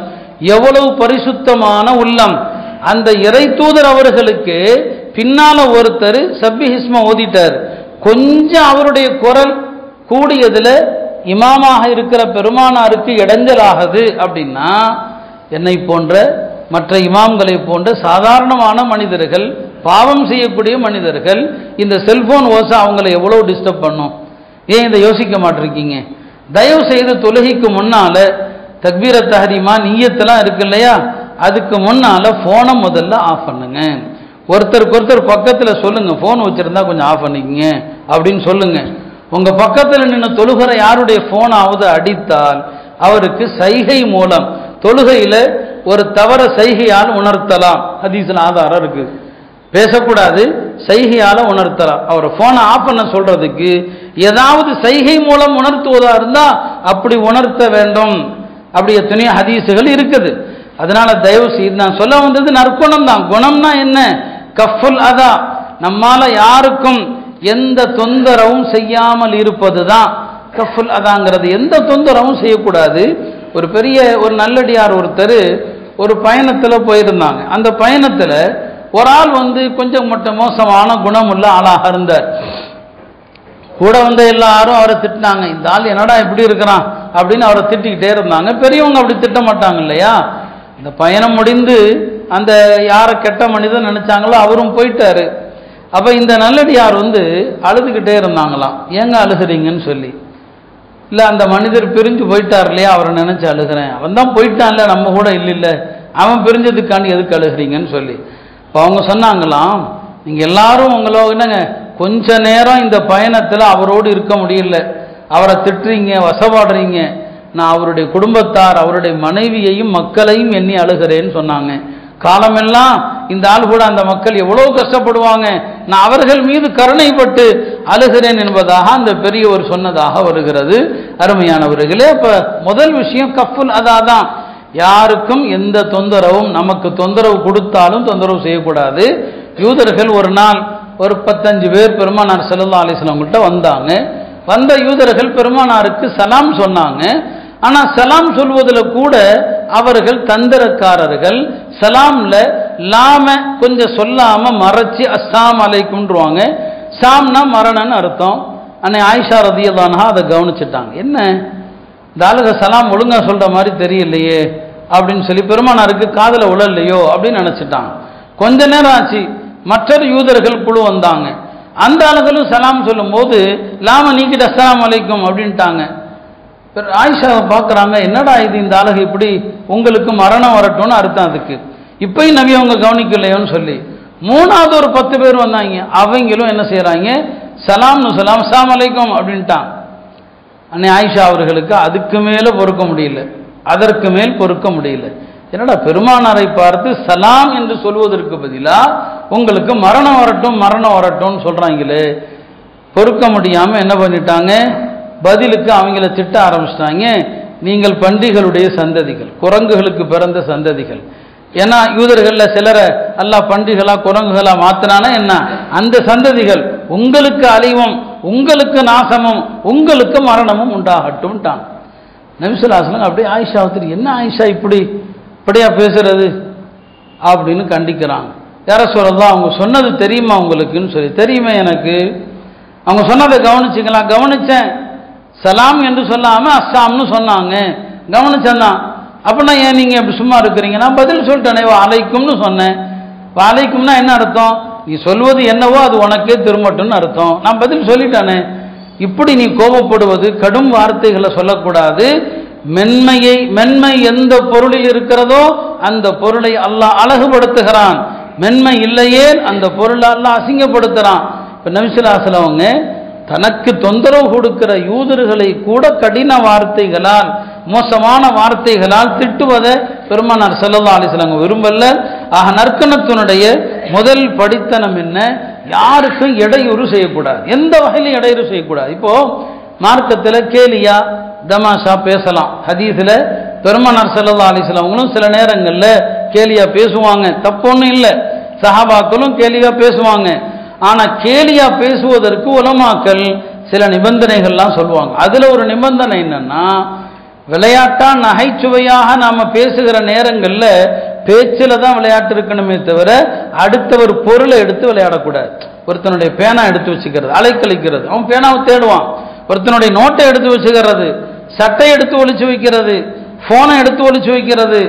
எவ்வளவு பரிசுத்தமான உள்ளம். அந்த இறை தூதர் அவர்களுக்கு பின்னால ஒருத்தர் சப்பிஹிஸ்ம ஓதிட்டார். கொஞ்சம் அவருடைய குரல் கூடியதுல இமாமாக இருக்கிற பெருமானாருக்கு இடைஞ்சலாகுது அப்படின்னா, என்னை போன்ற மற்ற இமாம்களை போன்ற சாதாரணமான மனிதர்கள், பாவம் செய்யக்கூடிய மனிதர்கள், இந்த செல்போன் ஓசை அவங்களை எவ்வளவு டிஸ்டர்ப் பண்ணும். ஏன் இதை யோசிக்க மாட்டிருக்கீங்க? தயவு செய்து தொழுகைக்கு முன்னால தக்பீர தஹரீமா நிய்யத்தெல்லாம் இருக்கு இல்லையா, அதுக்கு முன்னால போனை முதல்ல ஆஃப் பண்ணுங்க. ஒருத்தருக்கு ஒருத்தர் பக்கத்துல சொல்லுங்க, போன் வச்சிருந்தா கொஞ்சம் ஆஃப் பண்ணிக்கங்க அப்படின்னு சொல்லுங்க. உங்க பக்கத்தில் நின்று தொழுகிற யாருடைய போனாவது அடித்தால் அவருக்கு சைகை மூலம் தொழுகையில ஒரு தவற சைகையால் உணர்த்தலாம். ஹதீஸ்ல ஆதாரம் இருக்கு. பேசக்கூடாது, சைகையால உணர்த்தலாம். அவர் போனை ஆஃப் பண்ண சொல்றதுக்கு ஏதாவது சைகை மூலம் உணர்த்துவதா இருந்தா அப்படி உணர்த்த வேண்டும். அப்படி எத்தனையோ ஹதீஸுகள் இருக்குது. அதனால தயவு செய்து நான் சொல்ல வந்தது நற்குணம் தான். குணம்னா என்ன? கஃபுல் அதா, நம்மால யாருக்கும் எந்த தொந்தரவும் செய்யாமல் இருப்பது தான் கஃபுல் அதாங்கிறது. எந்த தொந்தரவும் செய்யக்கூடாது. ஒரு பெரிய ஒரு நல்லடியார் ஒருத்தர் ஒரு பயணத்தில் போயிருந்தாங்க. அந்த பயணத்தில் ஒரு ஆள் கொஞ்சம் மட்டும் மோசமான குணமுள்ள ஆளாக இருந்தார். கூட எல்லாரும் அவரை திட்டினாங்க. இந்த ஆள் என்னடா இப்படி இருக்கிறான் அப்படின்னு அவரை திட்டிக்கிட்டே இருந்தாங்க. பெரியவங்க அப்படி திட்ட மாட்டாங்க இல்லையா? இந்த பயணம் முடிந்து அந்த யாரை கெட்ட மனிதன் நினைச்சாங்களோ அவரும் போயிட்டாரு. அப்ப இந்த நல்லடியார் அழுதுகிட்டே இருந்தாங்களாம். ஏங்க அழுகிறீங்கன்னு சொல்லி. இல்லை, அந்த மனிதர் பிரிஞ்சு போயிட்டார் இல்லையா, அவரை நினைச்சு அழுகிறேன். அவன் தான் போயிட்டான்ல, நம்ம கூட இல்லை, அவன் பிரிஞ்சதுக்காண்டி எதுக்கு அழுகிறீங்கன்னு சொல்லி. இப்போ அவங்க சொன்னாங்களாம், நீங்க எல்லாரும் உங்களோட என்னங்க கொஞ்ச நேரம் இந்த பயணத்தில் அவரோடு இருக்க முடியல, அவரை திட்டுறீங்க, வசப்பாடுறீங்க. நான் அவருடைய குடும்பத்தார், அவருடைய மனைவியையும் மக்களையும் எண்ணி அழுகிறேன்னு சொன்னாங்க. காலமெல்லாம் இந்த ஆள் கூட அந்த மக்கள் எவ்வளவு கஷ்டப்படுவாங்க, நான் அவர்கள் மீது கருணைப்பட்டு அழுகிறேன் என்பதாக அந்த பெரியவர் சொன்னதாக வருகிறது. அருமையானவர்களே, அப்ப முதல் விஷயம் கஃபுல் அதான். யாருக்கும் எந்த தொந்தரவும், நமக்கு தொந்தரவு கொடுத்தாலும் தொந்தரவு செய்யக்கூடாது. யூதர்கள் ஒரு நாள் ஒரு 15 பேர் பெருமானார் ஸல்லல்லாஹு அலைஹி வஸல்லம் கிட்ட வந்தாங்க. வந்த யூதர்கள் பெருமானாருக்கு சலாம் சொன்னாங்க. ஆனா சலாம் சொல்வதில் கூட அவர்கள் தந்திரக்காரர்கள். சலாம்ல லாம கொஞ்சம் சொல்லாம மறைச்சு அஸ்ஸலாமு அலைக்கும்ன்றுவாங்க. சாம்னா மரணன்னு அர்த்தம். அன்னை ஆயிஷா ரலியல்லாஹு அன்ஹா அதை கவனிச்சுட்டாங்க. என்ன இந்த ஆளுக சலாம் ஒழுங்கா சொல்ற மாதிரி தெரியலையே அப்படின்னு சொல்லி பெருமானாருக்கு காதல உழல்லையோ அப்படின்னு நினைச்சிட்டாங்க. கொஞ்ச நேரம் ஆச்சு, மற்றொரு யூதர்கள் குழு வந்தாங்க. அந்த ஆளுகளும் சலாம் சொல்லும் போது லாம நீக்கிட்ட அஸ்ஸலாமு அலைக்கும் அப்படின்ட்டாங்க. ஆயிஷாவை பார்க்குறாங்க, என்னடா இது, இந்த ஆளுக இப்படி உங்களுக்கு மரணம் வரட்டும்னு அர்த்தம் அதுக்கு. இப்பயும் நபி அவங்க கவனிக்கலையோன்னு சொல்லி மூணாவது ஒரு 10 பேர் வந்தாங்க. அவங்களும் என்ன செய்யறாங்க, சலாம்னு சொல்லாம அஸ்ஸலாமு அலைக்கும் அப்படின்ட்டான். அன்னை ஆயிஷா அவர்களுக்கு அதுக்கு மேல பொறுக்க முடியல, அதற்கு மேல் பொறுக்க முடியல. என்னடா பெருமானாரை பார்த்து சலாம் என்று சொல்வதற்கு பதிலா உங்களுக்கு மரணம் வரட்டும் மரணம் வரட்டும்னு சொல்றாங்களே. பொறுக்க முடியாம என்ன பண்ணிட்டாங்க, பதிலுக்கு அவங்கள திட்ட ஆரம்பிச்சிட்டாங்க. நீங்கள் பன்றிகளுடைய சந்ததிகள், குரங்குகளுக்கு பிறந்த சந்ததிகள். ஏன்னா யூதர்கள்ல சிலரை அல்லாஹ் பன்றிகளா குரங்குகளா மாத்தினானா என்ன, அந்த சந்ததிகள் உங்களுக்கு அழிவும் உங்களுக்கு நாசமும் உங்களுக்கு மரணமும் உண்டாகட்டும். நபி ஸல்லல்லாஹு அலைஹி வஸல்லம் அப்படியே ஆயிஷா வந்து, என்ன ஆயிஷா இப்படியா பேசுறது அப்படின்னு கண்டிக்கிறாங்க. யார சொல்லலாம், அவங்க சொன்னது தெரியுமா உங்களுக்குன்னு சொல்லி. தெரியுமே எனக்கு. அவங்க சொன்னதை கவனிச்சிங்களா? கவனிச்சேன். சலாம் என்று சொல்லாம அஸ்ஸாம்னு சொன்னாங்க, கவனிச்சேன். அப்படின்னா ஏன் நீங்க இப்படி சும்மா இருக்கிறீங்க? நான் பதில் சொல்லிட்டேனே, அலைக்கும்னு சொன்னேன். அலைக்கும்னா என்ன அர்த்தம்? நீ சொல்வது என்னவோ அது உனக்கே திரும்பட்டும்னு அர்த்தம். நான் பதில் சொல்லிட்டானே. இப்படி நீ கோபப்படுவது, கடும் வார்த்தைகளை சொல்லக்கூடாது. மென்மை எந்த பொருளில் இருக்கிறதோ அந்த பொருளை அல்லாஹ் அழகுபடுத்துகிறான். மென்மை இல்லையே அந்த பொருளை அல்லாஹ் அசிங்கப்படுத்துறான். இப்ப நபி ஸல்லல்லாஹு அலைஹி வஸல்லம் தனக்கு தொந்தரவு கொடுக்கிற யூதர்களை கூட கடின வார்த்தைகளால், மோசமான வார்த்தைகளால் திட்டுவதை பெருமானார் ஸல்லல்லாஹு அலைஹி வஸல்லம் விரும்பல. ஆக நற்கணத்தினுடைய முதல் படித்தனம் என்ன, யாருக்கும் இடையூறு செய்யக்கூடாது, எந்த வகையிலும் இடையூறு செய்யக்கூடாது. இப்போ மார்க்கத்தில் கேலியா தமாஷா பேசலாம். ஹதீஸ்ல பெருமானார் ஸல்லல்லாஹு அலைஹி வஸல்லம் சில நேரங்களில் கேலியா பேசுவாங்க, தப்பொன்னும் இல்லை. சஹாபாக்களும் கேலியா பேசுவாங்க. ஆனா கேலியா பேசுவதற்கு உலமாக்கள் சில நிபந்தனைகள்லாம் சொல்லுவாங்க. அதுல ஒரு நிபந்தனை என்னன்னா, விளையாட்டா நகைச்சுவையாக நாம பேசுகிற நேரங்கள்ல பேச்சில தான் விளையாட்டு இருக்கணுமே தவிர அடுத்தவர் பொருளை எடுத்து விளையாடக்கூடாது. ஒருத்தனுடைய பேனா எடுத்து வச்சுக்கிறது, அலைக்கழிக்கிறது, அவன் பேனாவை தேடுவான். ஒருத்தனுடைய நோட்டை எடுத்து வச்சுக்கிறது, சட்டை எடுத்து ஒளிச்சு வைக்கிறது, போனை எடுத்து ஒளிச்சு வைக்கிறது.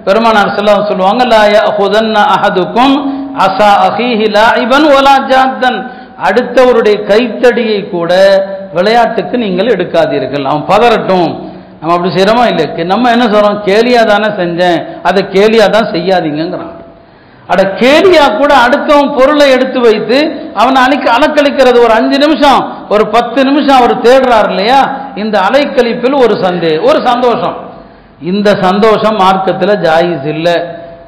பெருமானார் ஸல்லல்லாஹு அலைஹி சொல்லுவாங்க, லா யஅஹுதன்ன அஹதுக்கும் அஸா அஹீஹி லாஇபன் வலா ஜாத்தன். அடுத்தவருடைய கைத்தடியை கூட விளையாட்டுக்கு நீங்கள் எடுக்காதீர்கள், அவன் பதறட்டும். நம்ம அப்படி செய்யறோமா இல்லை? நம்ம என்ன சொல்றோம், கேலியா தானே செஞ்சேன், அதை கேலியா தான் செய்யாதீங்கிறான். அட கேலியா கூட அடுத்தவன் பொருளை எடுத்து வைத்து அவனை அலைக்கழிக்கிறது. ஒரு 5 நிமிஷம் ஒரு 10 நிமிஷம் அவர் தேடுறார் இல்லையா, இந்த அலைக்கழிப்பில் ஒரு சந்தோஷம். இந்த சந்தோஷம் மார்க்கத்தில் ஜாயிஸ் இல்லை.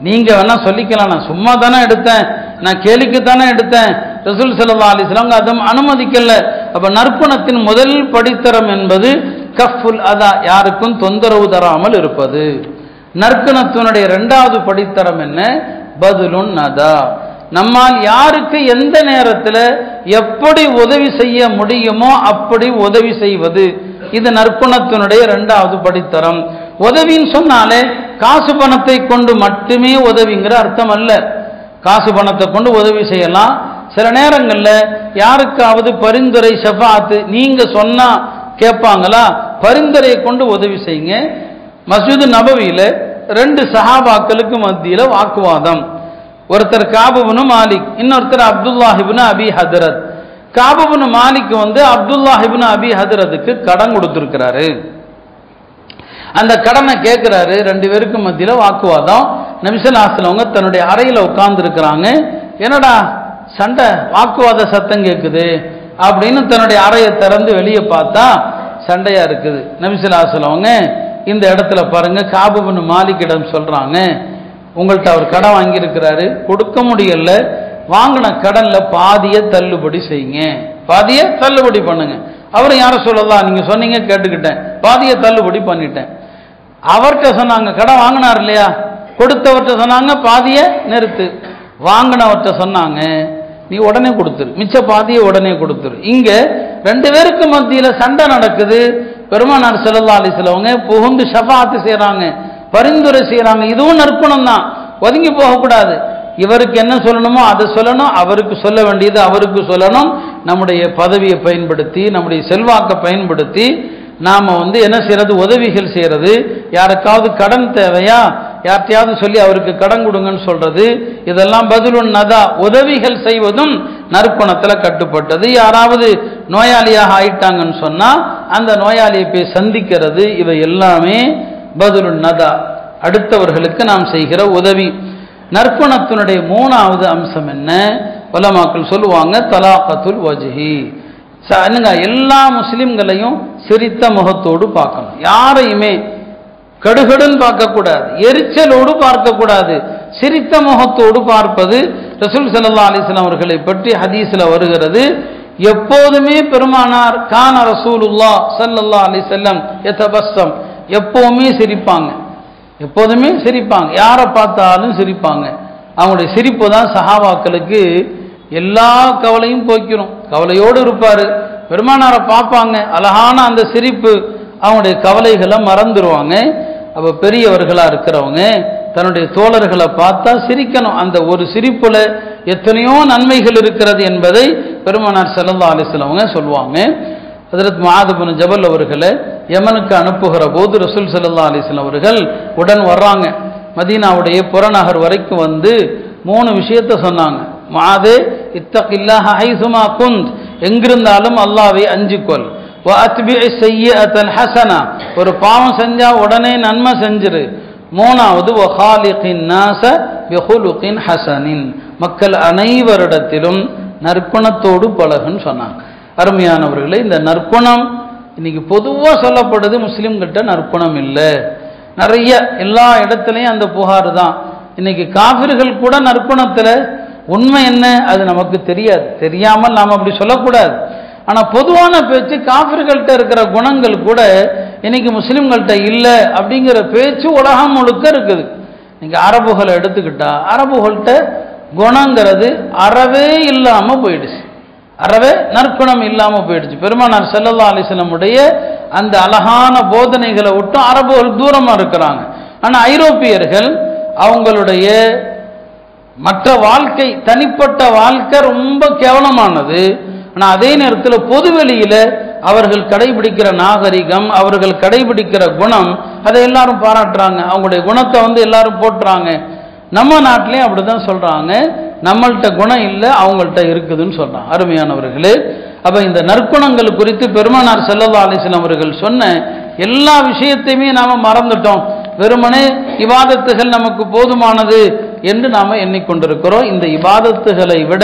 நீங்க வேணா சொல்லிக்கலாம், நான் சும்மா தானே எடுத்தேன், நான் கேலிக்கு தானே எடுத்தேன், ரசூல் ஸல்லல்லாஹு அலைஹி வஸல்லம் அதை அனுமதிக்கல. அப்ப நற்குணத்தின் முதல் படித்தரம் என்பது கஃபுல் அதா, யாருக்கும் தொந்தரவு தராமல் இருப்பது. நற்குணத்தினுடைய இரண்டாவது படித்தரம் என்ன? பதுலுன் நதா, நம்மால் யாருக்கு எந்த நேரத்தில் எப்படி உதவி செய்ய முடியுமோ அப்படி உதவி செய்வது. இது நற்குணத்தினுடைய இரண்டாவது படித்தரம். உதவின்னு சொன்னாலே காசு பணத்தை கொண்டு மட்டுமே உதவிங்கிற அர்த்தம் அல்ல. காசு பணத்தை கொண்டு உதவி செய்யலாம். சில நேரங்களில் யாருக்காவது பரிந்துரை ஷஃபாத்து நீங்க சொன்னா கேட்பாங்களா, பரிந்துரையை கொண்டு உதவி செய்யுங்க. மஸ்ஜிது நபவியில 2 சஹாபாக்களுக்கு மத்தியில் வாக்குவாதம். ஒருத்தர் காபு இப்னு மாலிக், இன்னொருத்தர் அப்துல்லாஹ் இப்னு அபி ஹதரத். காபு இப்னு மாலிக் அப்துல்லாஹ் இப்னு அபி ஹதரத்துக்கு கடன் கொடுத்திருக்கிறாரு. அந்த கடனை கேட்கிறாரு. 2 பேருக்கு மத்தியில் வாக்குவாதம். நபி ஸல்லல்லாஹு அலைஹி வஸல்லம் தன்னுடைய அறையில் உட்கார்ந்து இருக்கிறாங்க. என்னடா சண்டை, வாக்குவாத சத்தம் கேட்குது அப்படின்னு தன்னுடைய அறையை திறந்து வெளியே பார்த்தா சண்டையா இருக்குது. நபி ஸல்லல்லாஹு அலைஹி வஸல்லம் இந்த இடத்துல பாருங்க, காபு இப்னு மாலிக்கிடம் சொல்றாங்க, உங்கள்கிட்ட அவர் கடன் வாங்கியிருக்கிறாரு, கொடுக்க முடியல, வாங்கின கடன்ல பாதியை தள்ளுபடி செய்யுங்க, பாதியை தள்ளுபடி பண்ணுங்க. அவரும் யார சொல்லலாம், நீங்க சொன்னீங்க கேட்டுக்கிட்டேன், பாதியை தள்ளுபடி பண்ணிட்டேன். அவர்கிட்ட சொன்னாங்க, கடன் வாங்கினார் இல்லையா, கொடுத்தவர்கிட்ட சொன்னாங்க பாதியை நிறுத்து. வாங்கினவர்கிட்ட சொன்னாங்க நீ உடனே கொடுத்துரு, மிச்ச பாதியை உடனே கொடுத்துரு. இங்க 2 பேருக்கு மத்தியில சண்டை நடக்குது. பெருமானார் ஸல்லல்லாஹு அலைஹி வஸல்லம் புகுந்து ஷஃபாத் செய்றாங்க, பரிந்துரை செய்யறாங்க. இதுவும் நற்குணம் தான், ஒதுங்கி போகக்கூடாது. இவருக்கு என்ன சொல்லணுமோ அதை சொல்லணும், அவருக்கு சொல்ல வேண்டியது அவருக்கு சொல்லணும். நம்முடைய பதவியை பயன்படுத்தி, நம்முடைய செல்வாக்கை பயன்படுத்தி நாம என்ன செய்யறது, உதவிகள் செய்யறது. யாருக்காவது கடன் தேவையா, யார்ட்டையாவது சொல்லி அவருக்கு கடன் கொடுங்கன்னு சொல்றது, இதெல்லாம் பதுலுன் நதா, உதவிகள் செய்வதும் நற்குணத்தில் கட்டுப்பட்டது. யாராவது நோயாளியாக ஆயிட்டாங்கன்னு சொன்னா அந்த நோயாளியை போய் சந்திக்கிறது, இவை எல்லாமே பதுலுன் நதா, அடுத்தவர்களுக்கு நாம் செய்கிற உதவி. நற்குணத்தினுடைய 3வது அம்சம் என்ன? உலமாக்கள் சொல்லுவாங்க தலாகத்துல் வஜ்ஹி. எல்லா முஸ்லிம்களையும் சிரித்த முகத்தோடு பார்க்கணும், யாரையுமே கடுகடுன்னு பார்க்கக்கூடாது, எரிச்சலோடு பார்க்கக்கூடாது, சிரித்த முகத்தோடு பார்ப்பது. ரசூல் ஸல்லல்லாஹு அலைஹி வஸல்லம் அவர்களை பற்றி ஹதீஸில் வருகிறது, எப்போதுமே பெருமானார் கான ரசூலுல்லாஹ் ஸல்லல்லாஹு அலைஹி வஸல்லம் யதபஸ்ஸம், எப்போவுமே சிரிப்பாங்க, எப்போதுமே சிரிப்பாங்க, யாரை பார்த்தாலும் சிரிப்பாங்க. அவங்களுடைய சிரிப்பு தான் சஹாபாக்களுக்கு எல்லா கவலையும் போய்க்கிறோம். கவலையோடு இருப்பாரு, பெருமானாரை பார்ப்பாங்க, அழகான அந்த சிரிப்பு அவங்களுடைய கவலைகளை மறந்துடுவாங்க. அப்போ பெரியவர்களாக இருக்கிறவங்க தன்னுடைய தோழர்களை பார்த்தா சிரிக்கணும். அந்த ஒரு சிரிப்புல எத்தனையோ நன்மைகள் இருக்கிறது என்பதை பெருமானார் ஸல்லல்லாஹு அலைஹி வஸல்லம் சொல்லுவாங்க. ஹஜ்ரத் முஆத் இப்னு ஜபல் அவர்களை யமனுக்கு அனுப்புகிற போது ரசூல் ஸல்லல்லாஹு அலைஹி வஸல்லம் அவர்கள் உடன் வர்றாங்க. மதீனாவுடைய புறநகர் வரைக்கும் 3 விஷயத்தை சொன்னாங்க. முஆதே இத்தகில்லாஹ ஹைசுமா குந்த், எங்கிருந்தாலும் அல்லாஹ்வை அஞ்சிக்கொள். வஅத்பிஇ ஸய்யிஅத்தல் ஹஸனா, ஒரு பாவம் செஞ்சா உடனே நன்மை செஞ்சிரு. 3வது வகாலிகின் நாஸ பிஹுலுகின் ஹஸனின், மக்கள் அனைவரிடத்திலும் நற்குணத்தோடு பழகுன்னு சொன்னாங்க. அருமையானவர்களே, இந்த நற்குணம் இன்னைக்கு பொதுவாக சொல்லப்படுது, முஸ்லீம்கிட்ட நற்குணம் இல்லை. நிறைய எல்லா இடத்துலையும் அந்த புகார் தான். இன்னைக்கு காஃபிர்கள் கூட நற்குணத்தில் உண்மை என்ன அது நமக்கு தெரியாது, தெரியாமல் நாம் அப்படி சொல்லக்கூடாது. ஆனால் பொதுவான பேச்சு காஃபிர்கள்ட்ட இருக்கிற குணங்கள் கூட இன்னைக்கு முஸ்லீம்கள்ட்ட இல்லை அப்படிங்கிற பேச்சு உலகம் முழுக்க இருக்குது. நீங்கள் அரபுகளை எடுத்துக்கிட்டா அரபுகள்கிட்ட குணங்கிறது அறவே இல்லாமல் போயிடுச்சு, அறவே நற்குணம் இல்லாமல் போயிடுச்சு. பெருமானார் ஸல்லல்லாஹு அலைஹி வஸல்லம் உடைய அந்த அழகான போதனைகளை விட்டும் அரபுகள் தூரமாக இருக்கிறாங்க. ஆனால் ஐரோப்பியர்கள் அவங்களுடைய மற்ற வாழ்க்கை, தனிப்பட்ட வாழ்க்கை ரொம்ப கேவலமானது. ஆனால் அதே நேரத்தில் பொதுவெளியில் அவர்கள் கடைபிடிக்கிற நாகரிகம், அவர்கள் கடைபிடிக்கிற குணம், அதை எல்லாரும் பாராட்டுறாங்க. அவங்களுடைய குணத்தை எல்லாரும் போட்டுறாங்க. நம்ம நாட்டிலையும் அப்படிதான் சொல்றாங்க, நம்மள்கிட்ட குணம் இல்லை அவங்கள்ட்ட இருக்குதுன்னு சொல்றாங்க. அருமையானவர்களே, அப்ப இந்த நற்குணங்கள் குறித்து பெருமானார் ஸல்லல்லாஹு அலைஹி வஸல்லம் அவர்கள் சொன்ன எல்லா விஷயத்தையுமே நாம மறந்துட்டோம். வெறுமனே இபாதத்துகள் நமக்கு போதுமானது என்று நாம எண்ணிக்கொண்டிருக்கிறோம். இந்த இபாதத்துகளை விட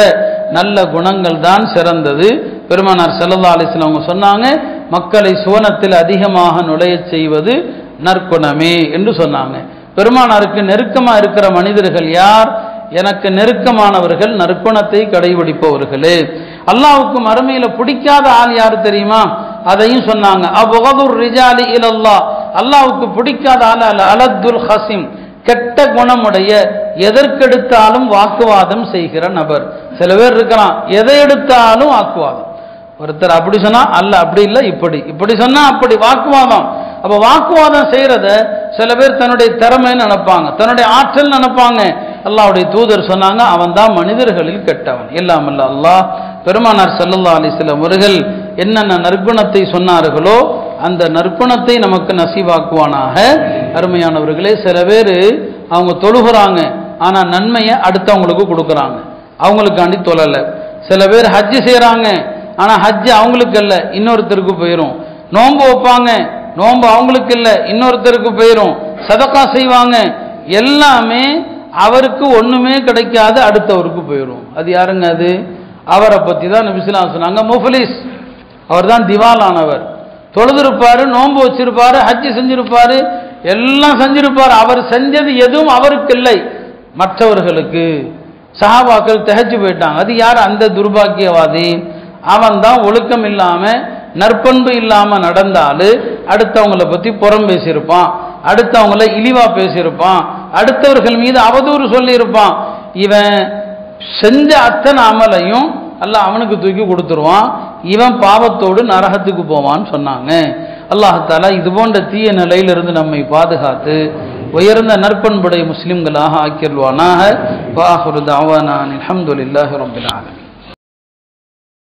நல்ல குணங்கள் தான் சிறந்தது. பெருமானார் ஸல்லல்லாஹு அலைஹி வஸல்லம் சொன்னாங்க, மக்களை சுவனத்தில் அதிகமாக நுழைய செய்வது நற்குணமே என்று சொன்னாங்க. பெருமானாருக்கு நெருக்கமா இருக்கிற மனிதர்கள் யார்? எனக்கு நெருக்கமானவர்கள், நற்குணத்தை கடைபிடிப்பவர்களே. அல்லாஹ்வுக்கு மறுமையில பிடிக்காத ஆள் யாரு தெரியுமா? அதையும் சொன்னாங்க. அபுகதுர் ரிஜாலி இலல்லாஹ், அல்லாஹ்வுக்கு பிடிக்காத ஆள் அலத்துல் ஹசிம், கெட்ட குணமுடைய, எதற்கெடுத்தாலும் வாக்குவாதம் செய்கிற நபர். சில பேர் இருக்கிறான், எதை எடுத்தாலும் வாக்குவாதம். ஒருத்தர் அப்படி சொன்னா அல்ல, அப்படி இல்லை, இப்படி சொன்னா அப்படி, வாக்குவாதம். அப்ப வாக்குவாதம் செய்யறத சில பேர் தன்னுடைய திறமைன்னு நினைப்பாங்க, தன்னுடைய ஆற்றல் நினைப்பாங்க. அல்லாஹ்வுடைய தூதர் சொன்னாங்க, அவன் தான் மனிதர்களில் கெட்டவன். இல்லாமல்ல அல்லாஹ் பெருமானார் ஸல்லல்லாஹு அலைஹி வஸல்லம் அவர்கள் என்னென்ன நற்குணத்தை சொன்னார்களோ அந்த நற்குணத்தை நமக்கு நசீவாக்குவானாக. அருமையானவர்களே, சில பேர் அவங்க தொழுகிறாங்க, ஆனா நன்மையை அடுத்தவங்களுக்கு கொடுக்குறாங்க, அவங்களுக்காண்டி தொழல. சில பேர் ஹஜ் செய்யறாங்க, ஆனா ஹஜ் அவங்களுக்கு இல்லை, இன்னொருத்தருக்கு போயிடும். நோன்பு வைப்பாங்க, நோன்பு அவங்களுக்கு இல்லை, இன்னொருத்தருக்கு போயிடும். சதகா செய்வாங்க, எல்லாமே அவருக்கு ஒண்ணுமே கிடைக்காது, அடுத்தவருக்கு போயிடும். அது யாருங்க? அது அவரை பத்தி தான் நபி ஸல்லல்லாஹு அலைஹி வஸல்லம் சொன்னாங்க, முஃப்லிஸ். அவர் தான் திவாலானவர். தொழுதிருப்பாரு, நோன்பு வச்சிருப்பாரு, ஹஜ் செஞ்சிருப்பாரு, எல்லாம் செஞ்சிருப்பாரு. அவர் செஞ்சது எதுவும் அவருக்கு இல்லை, மற்றவர்களுக்கு. சஹாபாக்கள் திகைச்சு போயிட்டாங்க. அது யார்? அந்த துர்பாக்கியவாதி. அவன் தான் ஒழுக்கம் இல்லாம, நற்பண்பு இல்லாம நடந்தாலும் அடுத்தவங்களை பத்தி புறம் பேசியிருப்பான், அடுத்தவங்களை இழிவா பேசியிருப்பான், அடுத்தவர்கள் மீது அவதூறு சொல்லி இருப்பான். இவன் செஞ்ச அத்தனை அமலையும் அல்லாஹ் அவனுக்கு தூக்கி கொடுத்துருவான், இவன் பாவத்தோடு நரகத்துக்கு போவான்னு சொன்னாங்க. அல்லாஹ் தஆலா இது போன்ற தீய நிலையிலிருந்து நம்மை பாதுகாத்து உயர்ந்த நற்பண்புடைய முஸ்லிம்களாக ஆக்கிடுவானாக. வஆகிரு தஅவானா அல்ஹம்துலில்லாஹி ரப்பில் ஆலமீன்.